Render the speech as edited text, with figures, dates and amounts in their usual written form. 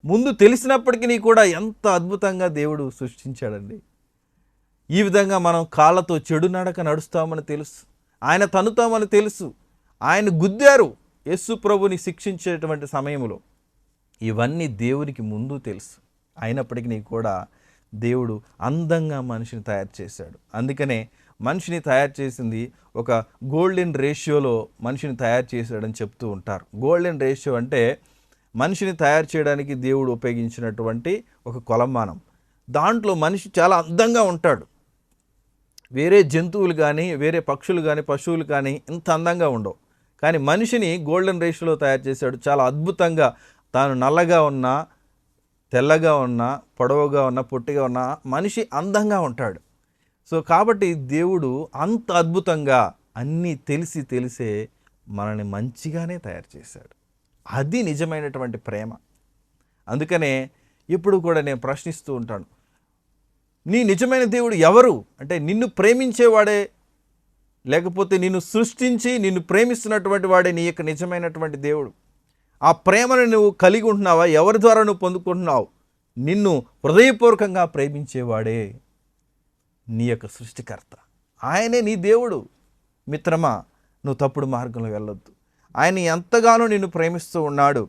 ముందు తెలిసినప్పటికీ కూడా ఎంత అద్భుతంగా దేవుడు సృష్టించాడండి. ఈ విధంగా మనం కాళ్ళతో చెడు నడక నడుస్తామని తెలుసు, ఆయన తన్నుతామని తెలుసు, ఆయన గుద్దారు యేసు ప్రభుని శిక్షించేటువంటి సమయంలో. ఇవన్నీ దేవునికి ముందు తెలుసు. అయినప్పటికీ కూడా దేవుడు అందంగా మనిషిని తయారు చేశాడు. అందుకనే మనిషిని తయారు చేసింది ఒక గోల్డెన్ రేషియోలో మనిషిని తయారు చేశాడని చెప్తూ ఉంటారు. గోల్డెన్ రేషియో అంటే మనిషిని తయారు చేయడానికి దేవుడు ఉపయోగించినటువంటి ఒక కొలమానం. దాంట్లో మనిషి చాలా అందంగా ఉంటాడు. వేరే జంతువులు కానీ, వేరే పక్షులు కానీ, పశువులు కానీ ఇంత అందంగా ఉండవు. కానీ మనిషిని గోల్డెన్ రేషియోలో తయారు చేశాడు. చాలా అద్భుతంగా తాను నల్లగా ఉన్నా, తెల్లగా ఉన్నా, పొడవుగా ఉన్నా, పొట్టిగా ఉన్నా మనిషి అందంగా ఉంటాడు. సో కాబట్టి దేవుడు అంత అద్భుతంగా అన్నీ తెలిసే మనల్ని మంచిగానే తయారు చేశాడు. అది నిజమైనటువంటి ప్రేమ. అందుకనే ఎప్పుడు కూడా నేను ప్రశ్నిస్తూ ఉంటాను, నీ నిజమైన దేవుడు ఎవరు అంటే నిన్ను ప్రేమించేవాడే, లేకపోతే నిన్ను సృష్టించి నిన్ను ప్రేమిస్తున్నటువంటి వాడే నీ యొక్క నిజమైనటువంటి దేవుడు. ఆ ప్రేమను నువ్వు కలిగి ఉంటున్నావా? ఎవరి ద్వారా నువ్వు పొందుకుంటున్నావు? నిన్ను హృదయపూర్వకంగా ప్రేమించేవాడే నీ యొక్క సృష్టికర్త. ఆయనే నీ దేవుడు. మిత్రమా, నువ్వు తప్పుడు మార్గంలో వెళ్ళొద్దు. ఆయన ఎంతగానో నిన్ను ప్రేమిస్తూ ఉన్నాడు.